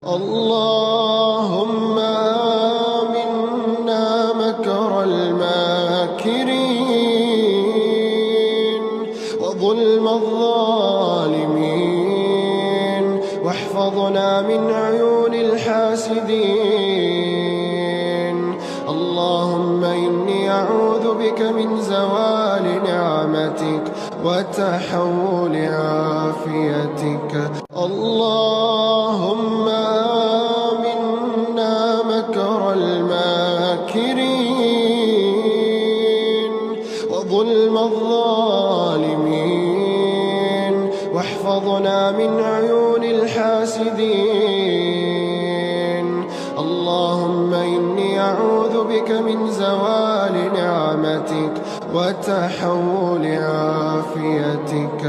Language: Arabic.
اللهم آمنا مكر الماكرين وظلم الظالمين، واحفظنا من عيون الحاسدين. اللهم إني أعوذ بك من زوال نعمتك وتحول عافيتك. اللهم آمنا مكر الماكرين وظلم الظالمين، واحفظنا من عيون الحاسدين. اللهم إني أعوذ بك من زوال نعمتك وتحول عافيتك.